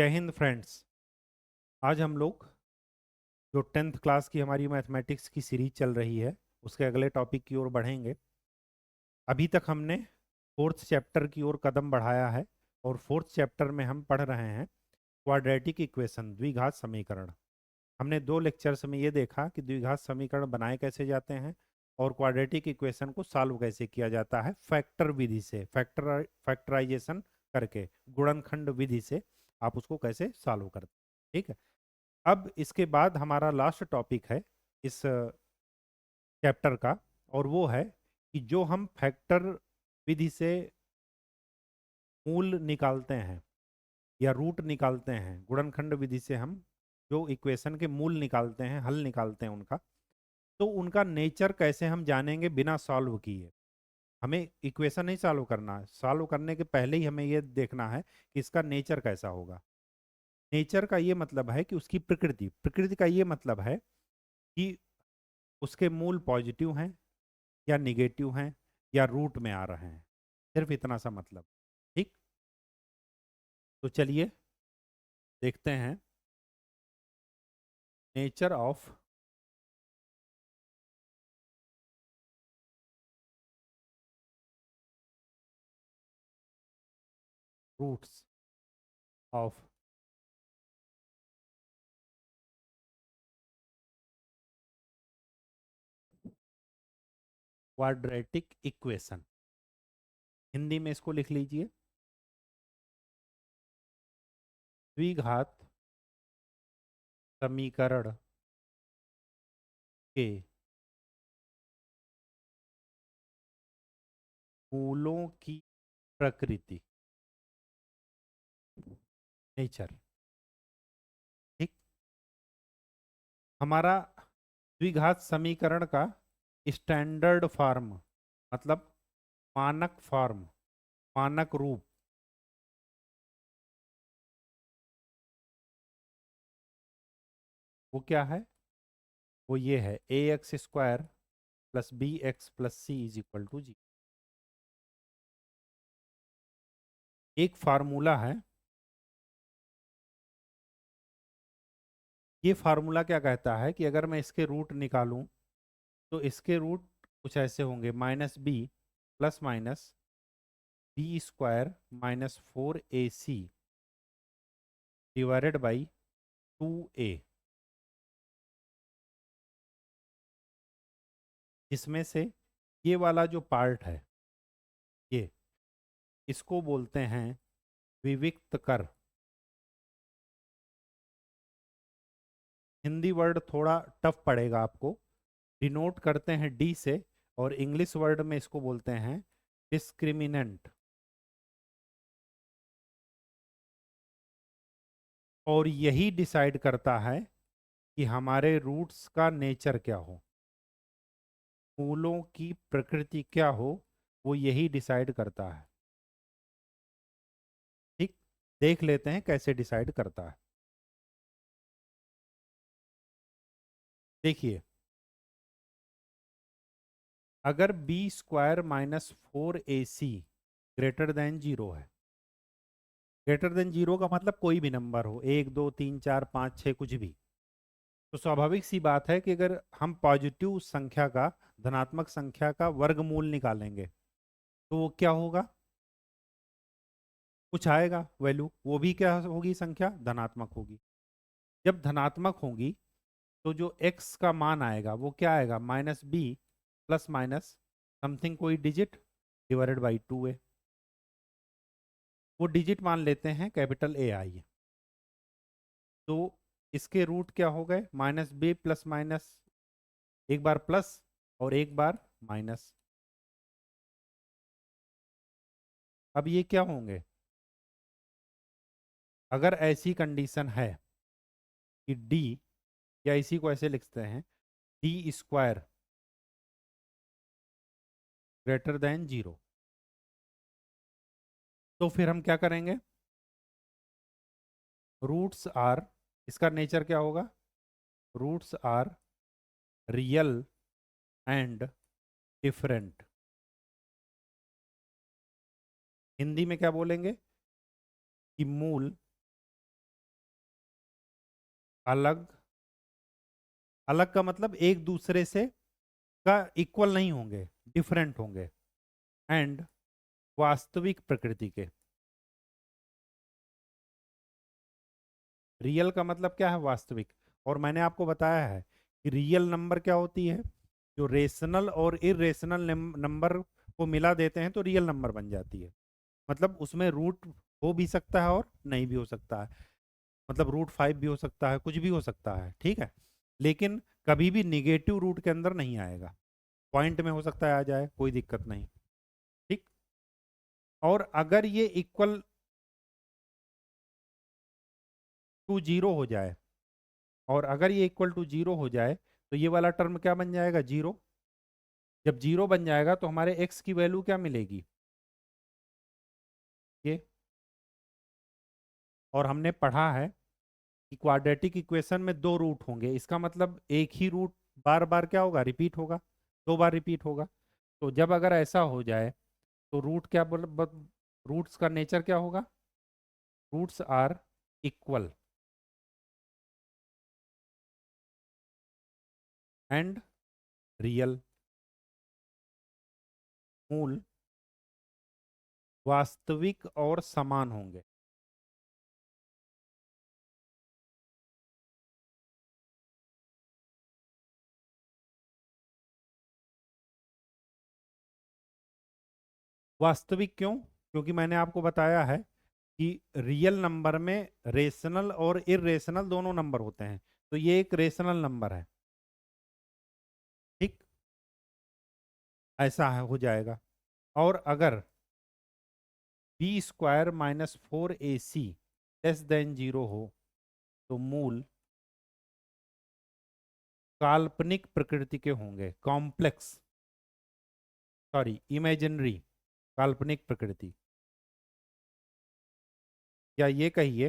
जय हिंद फ्रेंड्स। आज हम लोग जो 10th क्लास की हमारी मैथमेटिक्स की सीरीज चल रही है उसके अगले टॉपिक की ओर बढ़ेंगे। अभी तक हमने फोर्थ चैप्टर की ओर कदम बढ़ाया है और फोर्थ चैप्टर में हम पढ़ रहे हैं क्वाड्रेटिक इक्वेशन, द्विघात समीकरण। हमने 2 लेक्चर्स में ये देखा कि द्विघात समीकरण बनाए कैसे जाते हैं और क्वाड्रेटिक इक्वेशन को सॉल्व कैसे किया जाता है फैक्टर विधि से, फैक्टराइजेशन करके, गुणनखंड विधि से आप उसको कैसे सॉल्व करते हैं। ठीक है। अब इसके बाद हमारा लास्ट टॉपिक है इस चैप्टर का, और वो है कि जो हम फैक्टर विधि से मूल निकालते हैं या रूट निकालते हैं, गुणनखंड विधि से हम जो इक्वेशन के मूल निकालते हैं, हल निकालते हैं उनका, तो उनका नेचर कैसे हम जानेंगे बिना सॉल्व किए। हमें इक्वेशन नहीं सॉल्व करना है, सॉल्व करने के पहले ही हमें ये देखना है कि इसका नेचर कैसा होगा। नेचर का ये मतलब है कि उसकी प्रकृति, प्रकृति का ये मतलब है कि उसके मूल पॉजिटिव हैं या निगेटिव हैं या रूट में आ रहे हैं, सिर्फ इतना सा मतलब। ठीक। तो चलिए देखते हैं nature of roots of quadratic equation. Hindi में इसको लिख लीजिए, द्विघात समीकरण के मूलों की प्रकृति, नेचर। ठीक। हमारा द्विघात समीकरण का स्टैंडर्ड फॉर्म, मतलब मानक फॉर्म, मानक रूप, वो क्या है? वो ये है ax² + bx + c = 0। एक फार्मूला है। ये फार्मूला क्या कहता है कि अगर मैं इसके रूट निकालूं तो इसके रूट कुछ ऐसे होंगे, -b + -b² - 4ac / 2a, जिसमें से ये वाला जो पार्ट है, ये इसको बोलते हैं विविक्त कर। हिंदी वर्ड थोड़ा टफ पड़ेगा आपको, डिनोट करते हैं डी से, और इंग्लिश वर्ड में इसको बोलते हैं डिस्क्रिमिनेंट। और यही डिसाइड करता है कि हमारे रूट्स का नेचर क्या हो, मूलों की प्रकृति क्या हो, वो यही डिसाइड करता है। ठीक। देख लेते हैं कैसे डिसाइड करता है। देखिए, अगर b² - 4ac > 0 है, > 0 का मतलब कोई भी नंबर हो, 1 2 3 4 5 6 कुछ भी, तो स्वाभाविक सी बात है कि अगर हम पॉजिटिव संख्या का, धनात्मक संख्या का वर्गमूल निकालेंगे तो वो क्या होगा? कुछ आएगा वैल्यू, वो भी क्या होगी? संख्या धनात्मक होगी। जब धनात्मक होगी तो जो x का मान आएगा वो क्या आएगा? -b ± समथिंग, कोई डिजिट, / 2a। वो डिजिट मान लेते हैं कैपिटल A आई। तो इसके रूट क्या हो गए? -b ± एक बार प्लस और एक बार माइनस। अब ये क्या होंगे? अगर ऐसी कंडीशन है कि d, या इसी को ऐसे लिखते हैं d² > 0, तो फिर हम क्या करेंगे? रूट्स आर, इसका नेचर क्या होगा? Roots are real and different. Hindi में क्या बोलेंगे? कि मूल अलग, अलग का मतलब एक दूसरे से का इक्वल नहीं होंगे, डिफरेंट होंगे। एंड वास्तविक प्रकृति के। रियल का मतलब क्या है? वास्तविक। और मैंने आपको बताया है कि रियल नंबर क्या होती है? जो रेशनल और इरेशनल नंबर को मिला देते हैं तो रियल नंबर बन जाती है। मतलब उसमें रूट हो भी सकता है और नहीं भी हो सकता है। मतलब रूट 5 भी हो सकता है, कुछ भी हो सकता है, ठीक है। लेकिन कभी भी निगेटिव रूट के अंदर नहीं आएगा। पॉइंट में हो सकता है आ जाए, कोई दिक्कत नहीं। ठीक। और अगर ये इक्वल टू जीरो हो जाए, और अगर ये इक्वल टू जीरो हो जाए तो ये वाला टर्म क्या बन जाएगा? जीरो। जब जीरो बन जाएगा तो हमारे एक्स की वैल्यू क्या मिलेगी? ये। और हमने पढ़ा है कि क्वाड्रेटिक इक्वेशन में दो रूट होंगे, इसका मतलब एक ही रूट बार बार क्या होगा? रिपीट होगा, दो बार रिपीट होगा। तो जब अगर ऐसा हो जाए तो रूट क्या बोल, रूट्स का नेचर क्या होगा? Roots are equal and real. मूल वास्तविक और समान होंगे। वास्तविक क्यों? क्योंकि मैंने आपको बताया है कि रियल नंबर में रेशनल और इरेशनल दोनों नंबर होते हैं, तो ये एक रेशनल नंबर है। ठीक। ऐसा है, हो जाएगा। और अगर b² - 4ac less than zero हो तो मूल काल्पनिक प्रकृति के होंगे। कॉम्प्लेक्स, सॉरी इमेजिनरी, काल्पनिक प्रकृति। या ये कहिए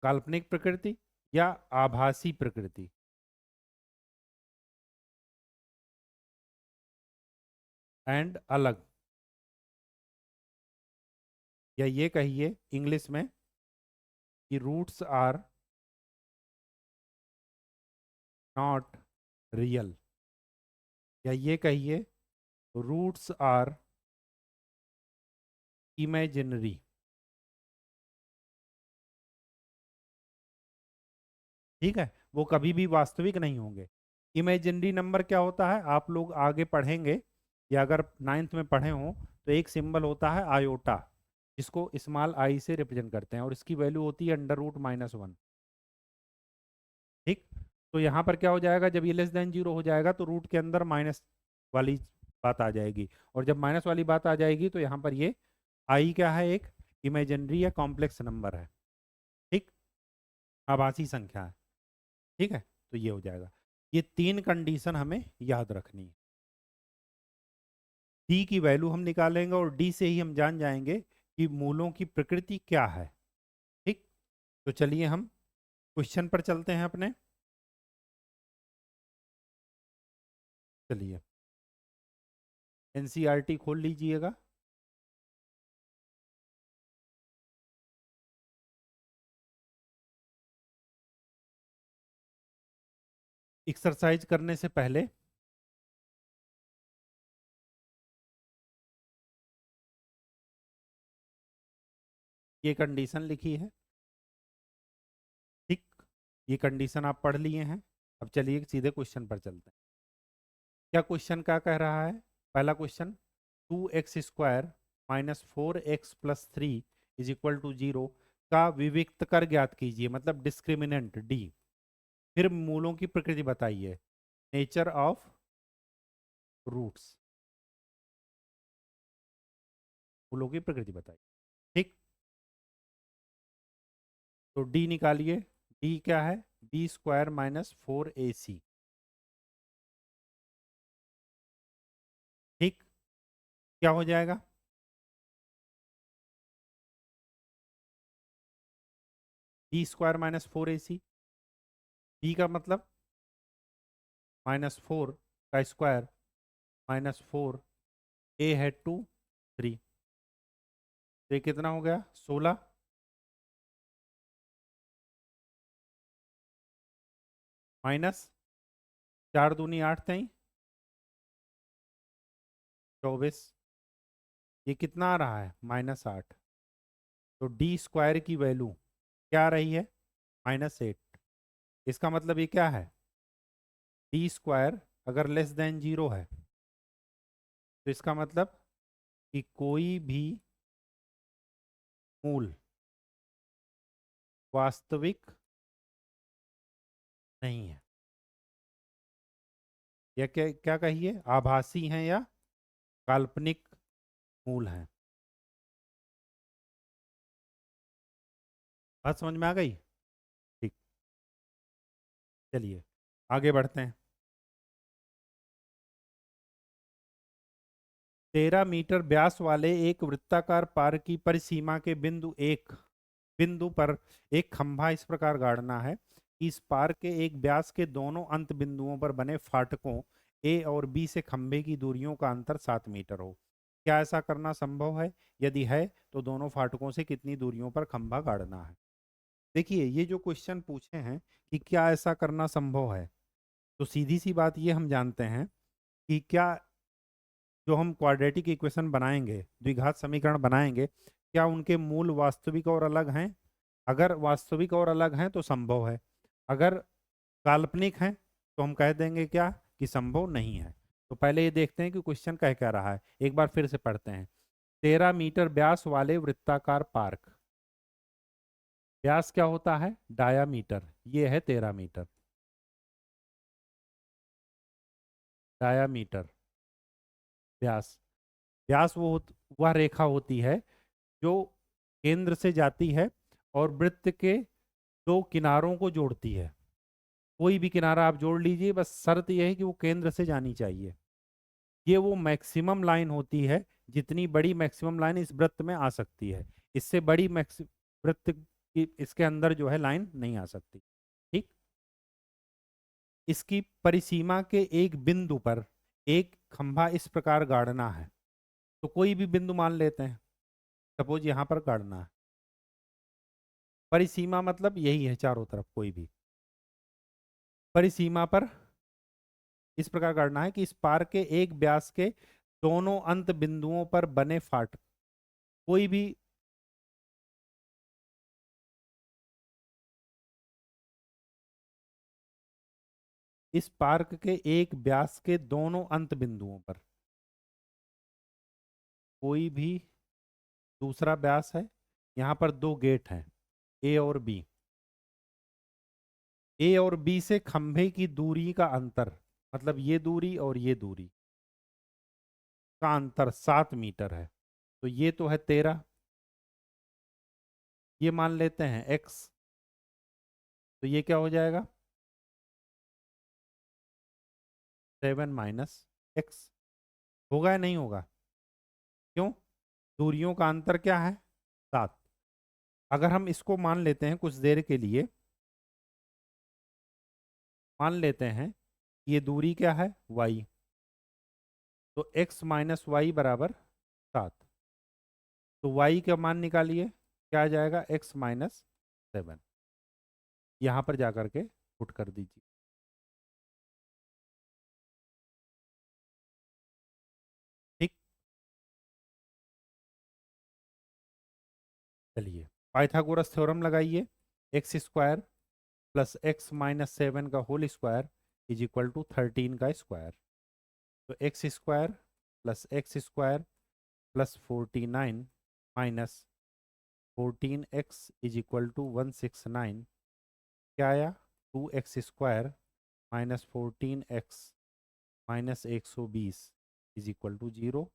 काल्पनिक प्रकृति या आभासी प्रकृति। एंड अलग। या ये कहिए इंग्लिश में कि रूट्स आर नॉट रियल। या ये कहिए रूट्स आर इमेजिनरी। ठीक है, वो कभी भी वास्तविक नहीं होंगे। इमेजिनरी नंबर क्या होता है आप लोग आगे पढ़ेंगे, या अगर नाइन्थ में पढ़े हो तो एक सिंबल होता है आयोटा, जिसको स्मॉल आई से रिप्रेजेंट करते हैं, और इसकी वैल्यू होती है √-1। ठीक। तो यहाँ पर क्या हो जाएगा? जब ये लेस देन जीरो हो जाएगा तो रूट के अंदर माइनस वाली बात आ जाएगी, और जब माइनस वाली बात आ जाएगी तो यहाँ पर ये आई क्या है? एक इमेजिनरी या कॉम्प्लेक्स नंबर है। ठीक। आभासी संख्या है। ठीक है, तो ये हो जाएगा। ये तीन कंडीशन हमें याद रखनी है। डी की वैल्यू हम निकालेंगे और डी से ही हम जान जाएंगे कि मूलों की प्रकृति क्या है। ठीक। तो चलिए हम क्वेश्चन पर चलते हैं अपने। चलिए एनसीईआरटी खोल लीजिएगा। एक्सरसाइज करने से पहले ये कंडीशन लिखी है। ठीक। ये कंडीशन आप पढ़ लिए हैं। अब चलिए सीधे क्वेश्चन पर चलते हैं। क्या क्वेश्चन क्या कह रहा है? पहला क्वेश्चन, 2x² - 4x + 3 = 0 का विविक्त कर ज्ञात कीजिए, मतलब डिस्क्रिमिनेंट डी। फिर मूलों की प्रकृति बताइए, नेचर ऑफ रूट्स, मूलों की प्रकृति बताइए। ठीक। तो डी निकालिए। डी क्या है? b² - 4ac। ठीक। क्या हो जाएगा? b² - 4ac। b का मतलब -4 का स्क्वायर -4, a है 2 3, तो ये कितना हो गया? 16। माइनस 4 दूनी 8 तई 24, ये कितना आ रहा है -8। तो डी स्क्वायर की वैल्यू क्या आ रही है -8। इसका मतलब ये क्या है, डी स्क्वायर अगर लेस देन 0 है तो इसका मतलब कि कोई भी मूल वास्तविक नहीं है, या क्या क्या कहिए, आभासी हैं या काल्पनिक मूल हैं। बात समझ में आ गई? ठीक, चलिए आगे बढ़ते हैं। 13 मीटर व्यास वाले एक वृत्ताकार पार की परिसीमा के बिंदु पर एक खंभा इस प्रकार गाड़ना है कि इस पार के एक व्यास के दोनों अंत बिंदुओं पर बने फाटकों ए और बी से खंभे की दूरियों का अंतर 7 मीटर हो। क्या ऐसा करना संभव है? यदि है तो दोनों फाटकों से कितनी दूरियों पर खंभा गाड़ना है? देखिए, ये जो क्वेश्चन पूछे हैं कि क्या ऐसा करना संभव है, तो सीधी सी बात ये हम जानते हैं कि क्या जो हम क्वाड्रेटिक इक्वेशन बनाएंगे, द्विघात समीकरण बनाएंगे, क्या उनके मूल वास्तविक और अलग हैं? अगर वास्तविक और अलग हैं तो संभव है, अगर काल्पनिक हैं तो हम कह देंगे क्या कि संभव नहीं है। तो पहले ये देखते हैं कि क्वेश्चन कह क्या रहा है, एक बार फिर से पढ़ते हैं। 13 मीटर व्यास वाले वृत्ताकार पार्क, व्यास क्या होता है, डायामीटर, ये है 13 मीटर, डायामीटर व्यास। व्यास वह रेखा होती है जो केंद्र से जाती है और वृत्त के दो किनारों को जोड़ती है। कोई भी किनारा आप जोड़ लीजिए, बस शर्त यह है कि वो केंद्र से जानी चाहिए। ये वो मैक्सिमम लाइन होती है, जितनी बड़ी मैक्सिमम लाइन इस वृत्त में आ सकती है, इससे बड़ी वृत्त की इसके अंदर जो है लाइन नहीं आ सकती। ठीक, इसकी परिसीमा के एक बिंदु पर एक खंभा इस प्रकार गाड़ना है। तो कोई भी बिंदु मान लेते हैं, सपोज यहां पर गाड़ना है। परिसीमा मतलब यही है, चारों तरफ कोई भी परिसीमा पर इस प्रकार गाड़ना है कि इस पार के एक व्यास के दोनों अंत बिंदुओं पर बने फाटक, कोई भी इस पार्क के एक व्यास के दोनों अंत बिंदुओं पर कोई भी दूसरा व्यास है। यहां पर दो गेट हैं, ए और बी। ए और बी से खंभे की दूरी का अंतर, मतलब ये दूरी और ये दूरी का अंतर 7 मीटर है। तो ये तो है 13, ये मान लेते हैं x, तो ये क्या हो जाएगा 7 माइनस एक्स। होगा या नहीं होगा? क्यों? दूरियों का अंतर क्या है 7। अगर हम इसको मान लेते हैं कुछ देर के लिए, मान लेते हैं ये दूरी क्या है y, तो x माइनस वाई बराबर 7। तो y का मान निकालिए, क्या आ जाएगा x-7। यहाँ पर जाकर के पुट कर दीजिए। ठीक, चलिए पाइथागोरस थ्योरम लगाइए। एक्स स्क्वायर प्लस x-7 का whole square is equal to 13 का स्क्वायर। तो x square plus x square plus 49 minus 14x is equal to 169। क्या आया 2x square minus 14x minus 120 is equal to 0।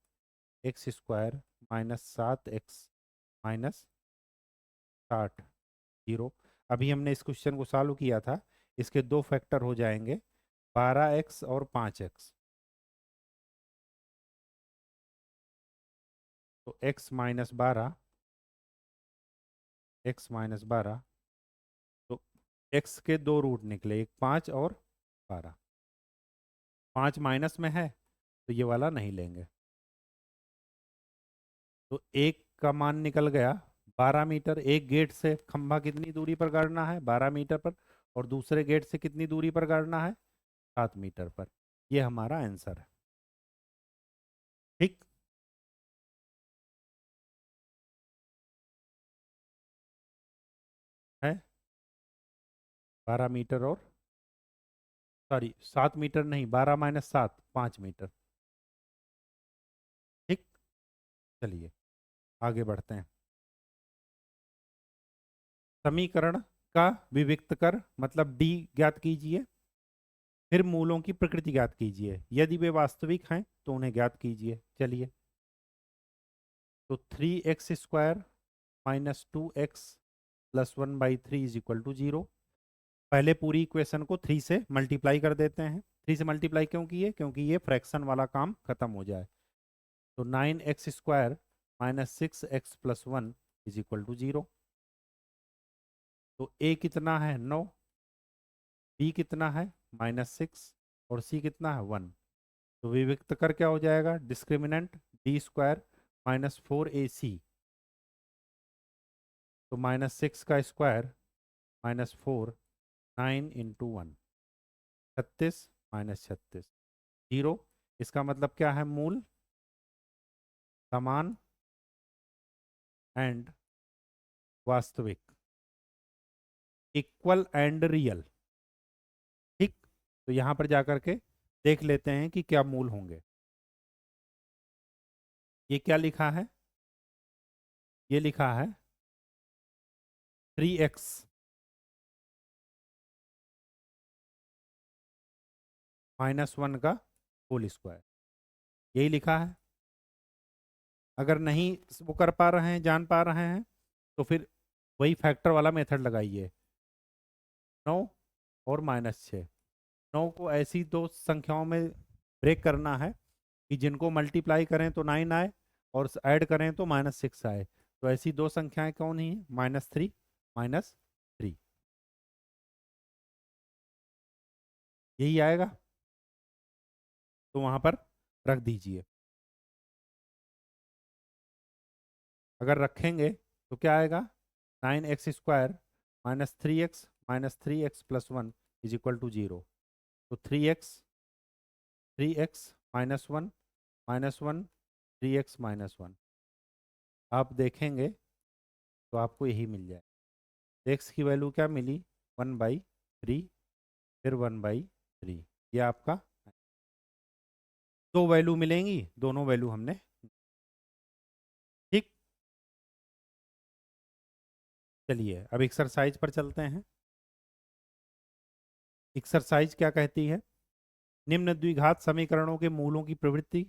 X square minus 7x minus 60 0। अभी हमने इस question को solve किया था, इसके दो फैक्टर हो जाएंगे 12x और 5x। तो x-12 तो x के दो रूट निकले, एक 5 और 12। 5 माइनस में है तो ये वाला नहीं लेंगे, तो एक का मान निकल गया 12 मीटर। एक गेट से खंभा कितनी दूरी पर गाड़ना है 12 मीटर पर, और दूसरे गेट से कितनी दूरी पर करना है, 7 मीटर पर। ये हमारा आंसर है। ठीक, है 12 मीटर और सॉरी 7 मीटर नहीं, 12 माइनस 7 5 मीटर। ठीक, चलिए आगे बढ़ते हैं। समीकरण का विविक्त कर मतलब डी ज्ञात कीजिए, फिर मूलों की प्रकृति ज्ञात कीजिए, यदि वे वास्तविक हैं तो उन्हें ज्ञात कीजिए। चलिए, तो 3x² minus 2x plus 1/3 is equal to 0। पहले पूरी इक्वेशन को 3 से मल्टीप्लाई कर देते हैं। 3 से मल्टीप्लाई क्यों किए, क्योंकि ये फ्रैक्शन वाला काम खत्म हो जाए। तो 9x² minus 6x plus 1 is equal to 0। तो a कितना है 9, b कितना है -6 और c कितना है 1। तो विविक्त कर क्या हो जाएगा, डिस्क्रिमिनेंट d² माइनस 4ac, तो -6 का स्क्वायर माइनस 4, 9 इंटू 1 36 माइनस 36 0। इसका मतलब क्या है, मूल समान एंड वास्तविक, इक्वल एंड रियल। ठीक, तो यहां पर जाकर के देख लेते हैं कि क्या मूल होंगे। ये क्या लिखा है, ये लिखा है 3x माइनस 1 का होल स्क्वायर, यही लिखा है। अगर नहीं वो कर पा रहे हैं, जान पा रहे हैं, तो फिर वही फैक्टर वाला मेथड लगाइए। 9 और -6, 9 को ऐसी दो संख्याओं में ब्रेक करना है कि जिनको मल्टीप्लाई करें तो 9 आए और ऐड करें तो -6 आए। तो ऐसी दो संख्याएं कौन ही हैं, -3 -3, यही आएगा। तो वहां पर रख दीजिए। अगर रखेंगे तो क्या आएगा, 9x² minus 3x plus 1 is equal to 0। तो 3x -1 3x -1 आप देखेंगे तो आपको यही मिल जाए। x की वैल्यू क्या मिली, 1/3, फिर 1/3। ये आपका दो वैल्यू मिलेंगी, दोनों वैल्यू हमने। ठीक, चलिए अब एक्सरसाइज पर चलते हैं। एक्सरसाइज क्या कहती है, निम्न द्विघात समीकरणों के मूलों की प्रवृत्ति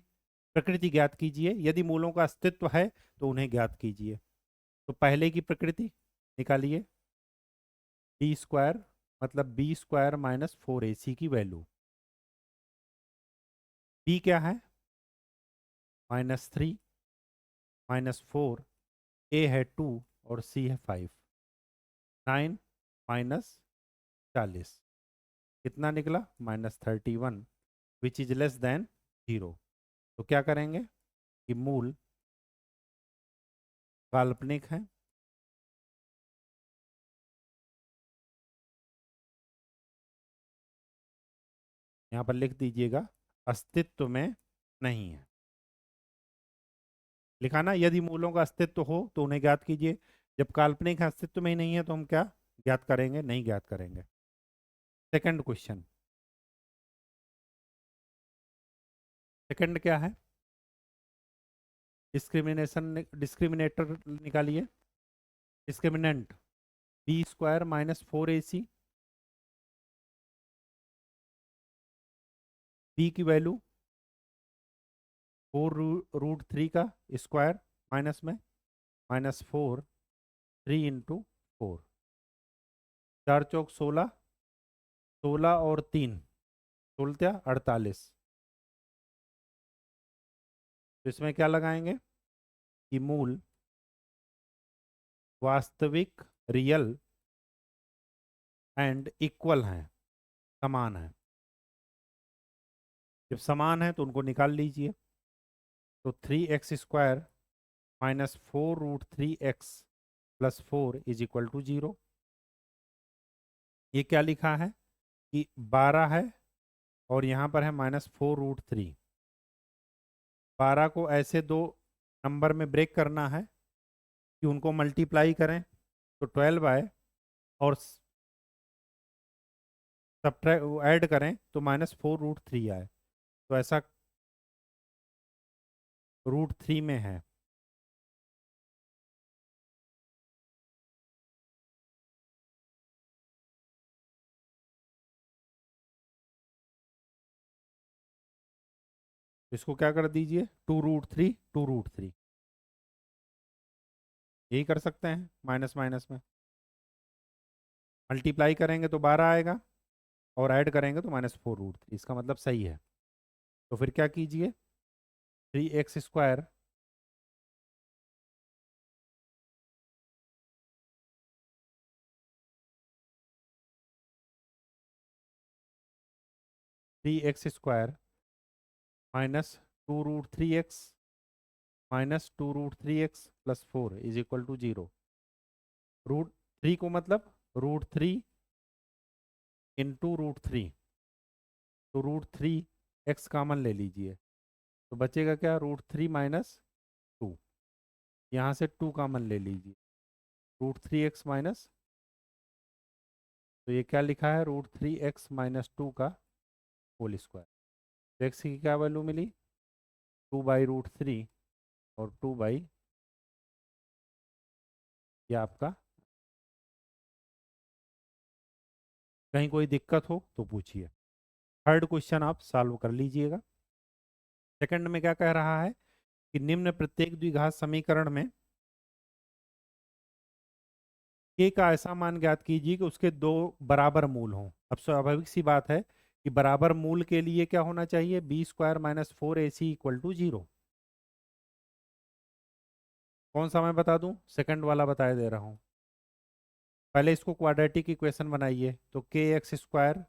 प्रकृति ज्ञात कीजिए, यदि मूलों का अस्तित्व है तो उन्हें ज्ञात कीजिए। तो पहले की प्रकृति निकालिए, d² मतलब b² माइनस 4ac की वैल्यू। b क्या है, -3 -4, a है 2 और c है 5। 9 माइनस 40 कितना निकला, -31, विच इज लेस देन 0। तो क्या करेंगे कि मूल काल्पनिक है, यहाँ पर लिख दीजिएगा अस्तित्व में नहीं है। लिखा ना, यदि मूलों का अस्तित्व हो तो उन्हें ज्ञात कीजिए। जब काल्पनिक अस्तित्व में ही नहीं है तो हम क्या ज्ञात करेंगे, नहीं ज्ञात करेंगे। सेकंड क्वेश्चन, सेकंड क्या है, डिस्क्रिमिनेटर निकालिए। Discriminant b² minus 4ac, b की वैल्यू 4√3 का स्क्वायर माइनस में -4, 3 इंटू 4, 4 चौक 16, 16 और 3 16 48। तो इसमें क्या लगाएंगे कि मूल वास्तविक रियल एंड इक्वल हैं, समान है। जब समान है तो उनको निकाल लीजिए। तो 3x² minus 4√3x plus 4 is equal to 0। ये क्या लिखा है कि 12 है और यहाँ पर है -4√3। 12 को ऐसे दो नंबर में ब्रेक करना है कि उनको मल्टीप्लाई करें, तो 12 आए और सब्ट्रैक्ट ऐड करें तो -4√3 आए। तो ऐसा √3 में है। तो इसको क्या कर दीजिए, 2√3 2√3, यही कर सकते हैं माइनस माइनस में। मल्टीप्लाई करेंगे तो 12 आएगा और ऐड करेंगे तो -4√3, इसका मतलब सही है। तो फिर क्या कीजिए, 3x² 3x² -2√3x -2√3x + 4 = 0। √3 को मतलब √3 × √3, तो √3x कॉमन ले लीजिए, तो बचेगा क्या, √3 - 2। यहाँ से 2 कॉमन ले लीजिए, √3x माइनस, तो ये क्या लिखा है, √3x - 2 का होल स्क्वायर। तो x की क्या वैल्यू मिली, 2/√3 और 2 ये आपका। कहीं कोई दिक्कत हो तो पूछिए। थर्ड क्वेश्चन आप सॉल्व कर लीजिएगा। सेकंड में क्या कह रहा है कि निम्न प्रत्येक द्विघात समीकरण में k का ऐसा मान ज्ञात कीजिए कि उसके दो बराबर मूल हों। अब स्वाभाविक सी बात है कि बराबर मूल के लिए क्या होना चाहिए, b² - 4ac = 0। कौन सा मैं बता दूं, सेकंड वाला बताया दे रहा हूं। पहले इसको क्वाड्रेटिक इक्वेशन बनाइए, तो kx²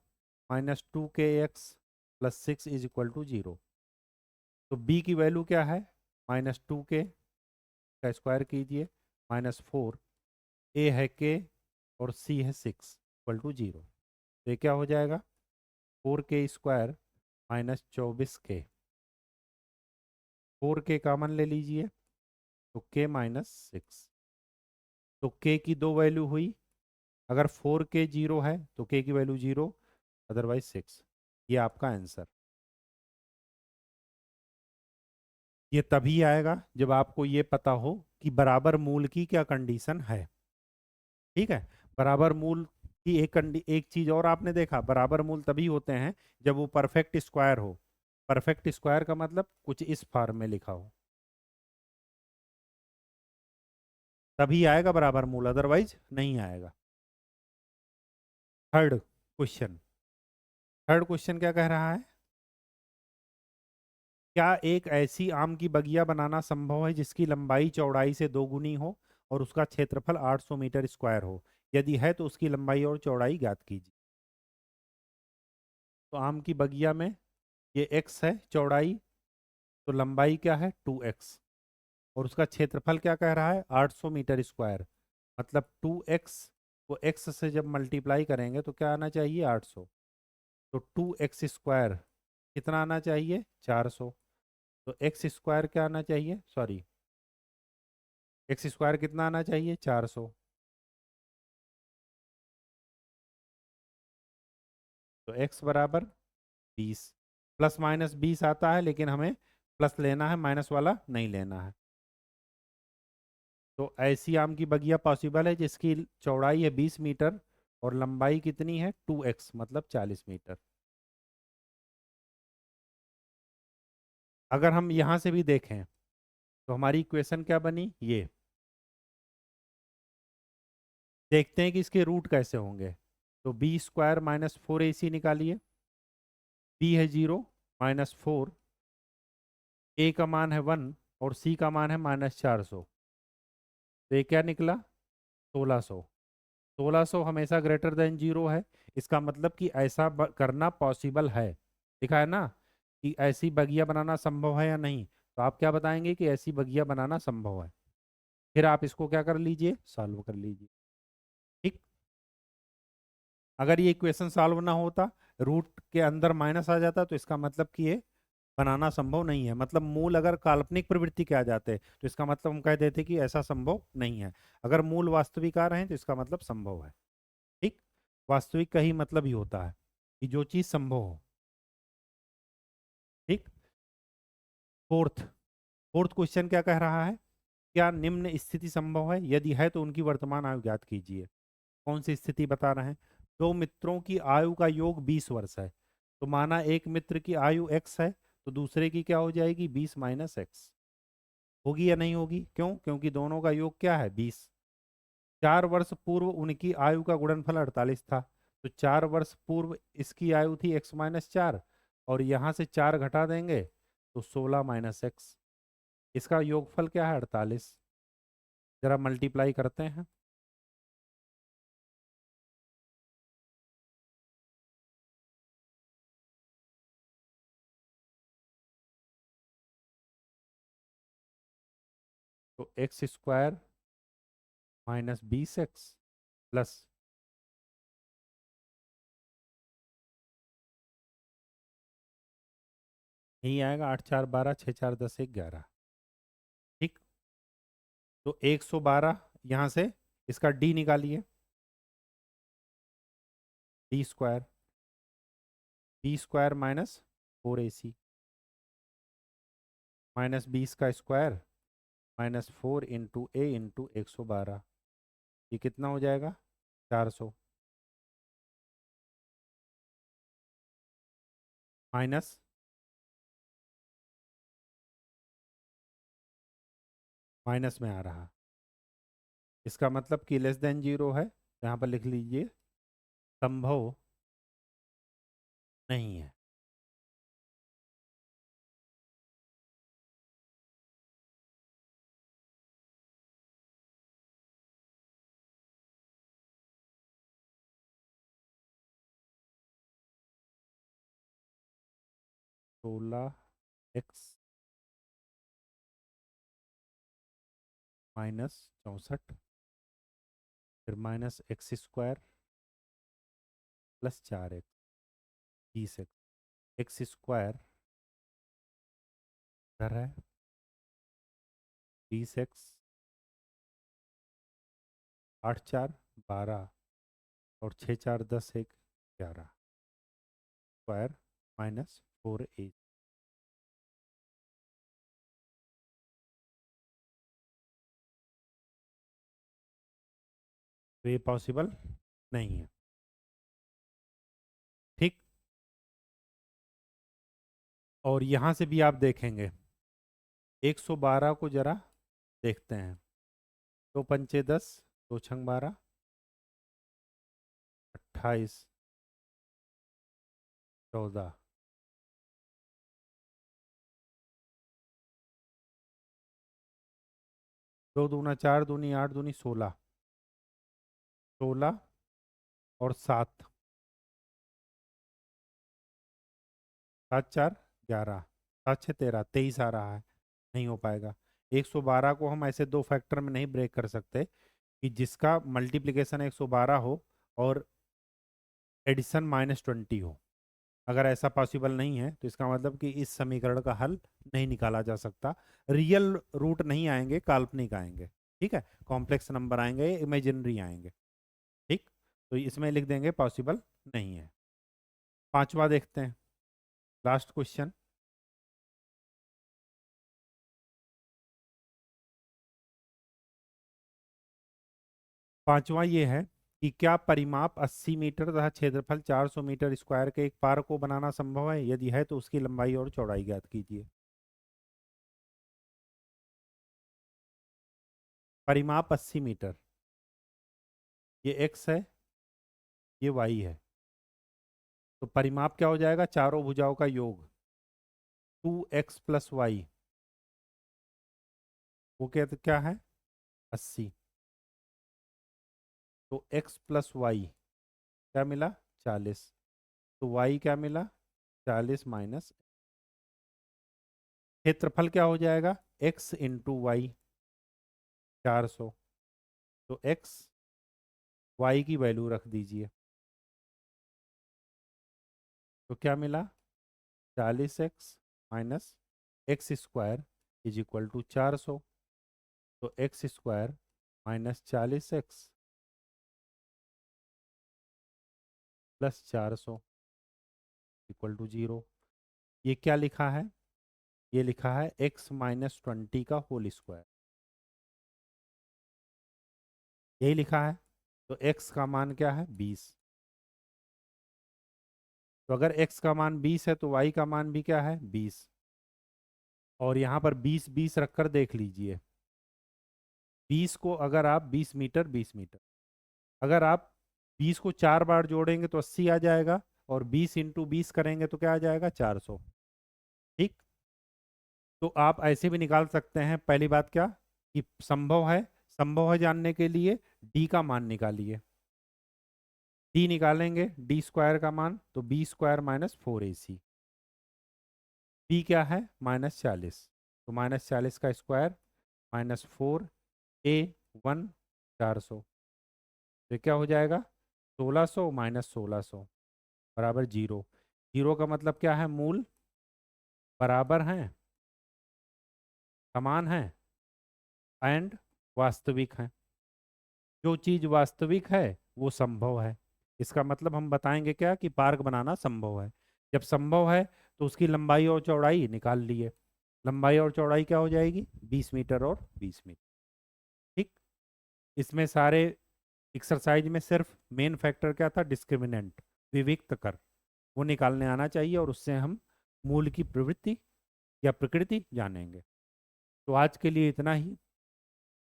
- 2kx + 6 = 0। तो b की वैल्यू क्या है, -2k का स्क्वायर कीजिए -4, a है k और c है 6 = 0। तो ये क्या हो जाएगा, 4k² -24k, 4k कॉमन ले लीजिए, तो k -6। तो k की दो वैल्यू हुई, अगर 4k 0 है तो k की वैल्यू 0, अदरवाइज 6। ये आपका आंसर। ये तभी आएगा जब आपको ये पता हो कि बराबर मूल की क्या कंडीशन है। ठीक है, बराबर मूल की एक चीज और आपने देखा, बराबर मूल तभी होते हैं जब वो परफेक्ट स्क्वायर हो। परफेक्ट स्क्वायर का मतलब कुछ इस फॉर्म में लिखा हो, तभी आएगा बराबर मूल, अदरवाइज नहीं आएगा। थर्ड क्वेश्चन, थर्ड क्वेश्चन क्या कह रहा है, क्या एक ऐसी आम की बगिया बनाना संभव है जिसकी लंबाई चौड़ाई से दोगुनी हो और उसका क्षेत्रफल 800 मीटर स्क्वायर हो? यदि है तो उसकी लंबाई और चौड़ाई ज्ञात कीजिए। तो आम की बगिया में ये x है चौड़ाई, तो लंबाई क्या है 2x, और उसका क्षेत्रफल क्या कह रहा है 800 मीटर स्क्वायर। मतलब 2x को x से जब मल्टीप्लाई करेंगे तो क्या आना चाहिए 800, तो 2x² कितना आना चाहिए 400। तो x² क्या आना चाहिए, सॉरी, x² कितना आना चाहिए 400। तो x बराबर 20, ±20 आता है, लेकिन हमें प्लस लेना है, माइनस वाला नहीं लेना है। तो ऐसी आम की बगिया पॉसिबल है जिसकी चौड़ाई है 20 मीटर और लंबाई कितनी है 2x मतलब 40 मीटर। अगर हम यहाँ से भी देखें तो हमारी इक्वेशन क्या बनी, ये देखते हैं कि इसके रूट कैसे होंगे। तो b² - 4ac निकालिए, b है 0 -4, a का मान है 1 और c का मान है -400। तो ये क्या निकला 1600। 1600 हमेशा ग्रेटर देन 0 है, इसका मतलब कि ऐसा करना पॉसिबल है। लिखा है ना कि ऐसी बगिया बनाना संभव है या नहीं, तो आप क्या बताएंगे कि ऐसी बगिया बनाना संभव है। फिर आप इसको क्या कर लीजिए, सॉल्व कर लीजिए। ठीक। अगर ये इक्वेशन सॉल्व ना होता, रूट के अंदर माइनस आ जाता, तो इसका मतलब कि ये बनाना संभव नहीं है। मतलब मूल अगर काल्पनिक प्रवृत्ति के आ जाते तो इसका मतलब हम कह देते कि ऐसा संभव नहीं है। अगर मूल वास्तविक आ रहे हैं तो इसका मतलब संभव है। ठीक, वास्तविक का ही मतलब ही होता है कि जो चीज संभव हो। ठीक, फोर्थ फोर्थ क्वेश्चन क्या कह रहा है? क्या निम्न स्थिति संभव है? यदि है तो उनकी वर्तमान आयु ज्ञात कीजिए। कौन सी स्थिति बता रहे हैं? दो मित्रों की आयु का योग 20 वर्ष है। तो माना एक मित्र की आयु x है, तो दूसरे की क्या हो जाएगी? 20 - x। होगी या नहीं होगी? क्यों? क्योंकि दोनों का योग क्या है? 20। 4 वर्ष पूर्व उनकी आयु का गुणनफल 48 था। तो 4 वर्ष पूर्व इसकी आयु थी x - 4, और यहाँ से 4 घटा देंगे तो 16 - x। इसका योगफल क्या है? 48। जरा मल्टीप्लाई करते हैं। तो x² - 20x प्लस, यही आएगा 8×4 = 12, 6×4 = 10, 11। ठीक, तो 112 यहाँ से इसका d निकालिए, d² b² -4ac -20 का स्क्वायर -4 इंटू a इंटू 112। ये कितना हो जाएगा? 400 माइनस माइनस में आ रहा। इसका मतलब कि लेस देन जीरो है, तो यहाँ पर लिख लीजिए संभव नहीं है। (16x - 64) फिर -x² + 4x 20x। x² इधर है, 20x 8×4 = 12 और 6×4 = 10, 1 11 स्क्वायर -4a। तो ये पॉसिबल नहीं है। ठीक, और यहाँ से भी आप देखेंगे 112 को जरा देखते हैं। 2×5 = 10, 2×6 = 12, 28, 14, 2×2 = 4, 2×2 = 8, 2×2 = 16, 16 और 7, 7×4 = 11, 7×6 = 13, 23 आ रहा है। नहीं हो पाएगा। 112 को हम ऐसे दो फैक्टर में नहीं ब्रेक कर सकते कि जिसका मल्टीप्लिकेशन 112 हो और एडिशन -20 हो। अगर ऐसा पॉसिबल नहीं है तो इसका मतलब कि इस समीकरण का हल नहीं निकाला जा सकता। रियल रूट नहीं आएंगे, काल्पनिक आएंगे। ठीक है, कॉम्प्लेक्स नंबर आएंगे, इमेजिनरी आएंगे। ठीक, तो इसमें लिख देंगे पॉसिबल नहीं है। पांचवा देखते हैं, लास्ट क्वेश्चन। पांचवा ये है कि क्या परिमाप 80 मीटर तथा क्षेत्रफल 400 मीटर स्क्वायर के एक पार्क को बनाना संभव है? यदि है तो उसकी लंबाई और चौड़ाई ज्ञात कीजिए। परिमाप 80 मीटर, ये x है, ये y है। तो परिमाप क्या हो जाएगा? चारों भुजाओं का योग, 2x + y, वो क्या क्या है? 80। तो x + y क्या मिला? 40। तो y क्या मिला? 40 - क्षेत्रफल क्या हो जाएगा? x into y, 400। तो x y की वैल्यू रख दीजिए। तो क्या मिला, 40x minus x square is equal to 400। तो x square minus 40x plus 400 equal to 0। ये क्या लिखा है, ये लिखा है x माइनस 20 का होल स्क्वायर, यही लिखा है। तो x का मान क्या है, 20। तो अगर x का मान 20 है तो y का मान भी क्या है, 20। और यहाँ पर 20 20 रखकर देख लीजिए, 20 को अगर आप 20 मीटर 20 मीटर, अगर आप 20 को 4 बार जोड़ेंगे तो 80 आ जाएगा, और 20 इंटू 20 करेंगे तो क्या आ जाएगा, 400। ठीक। तो आप ऐसे भी निकाल सकते हैं, पहली बात क्या कि संभव है, संभव है जानने के लिए d का मान निकालिए। d निकालेंगे, d स्क्वायर का मान, तो b square minus 4ac। b क्या है, -40, तो -40 का स्क्वायर माइनस 4a 1 400। तो क्या हो जाएगा, 1600 माइनस 1600 बराबर 0। 0 का मतलब क्या है, मूल बराबर हैं, समान है, एंड वास्तविक हैं। जो चीज़ वास्तविक है वो संभव है। इसका मतलब हम बताएंगे क्या कि पार्क बनाना संभव है। जब संभव है तो उसकी लंबाई और चौड़ाई निकाल लिए। लंबाई और चौड़ाई क्या हो जाएगी, 20 मीटर और 20 मीटर। ठीक। इसमें सारे एक्सरसाइज में सिर्फ मेन फैक्टर क्या था, डिस्क्रिमिनेंट, विविक्त कर, वो निकालने आना चाहिए, और उससे हम मूल की प्रवृत्ति या प्रकृति जानेंगे। तो आज के लिए इतना ही।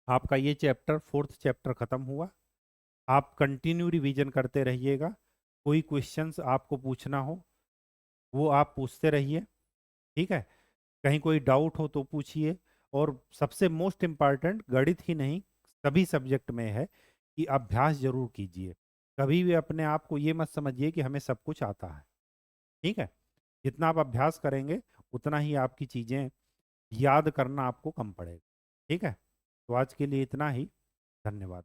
आपका ये चैप्टर, फोर्थ चैप्टर खत्म हुआ। आप कंटिन्यू रिवीजन करते रहिएगा। कोई क्वेश्चंस आपको पूछना हो वो आप पूछते रहिए, ठीक है। कहीं कोई डाउट हो तो पूछिए। और सबसे मोस्ट इम्पॉर्टेंट, गणित ही नहीं सभी सब्जेक्ट में है कि अभ्यास जरूर कीजिए। कभी भी अपने आप को ये मत समझिए कि हमें सब कुछ आता है, ठीक है। जितना आप अभ्यास करेंगे उतना ही आपकी चीज़ें याद करना आपको कम पड़ेगा, ठीक है। तो आज के लिए इतना ही। धन्यवाद।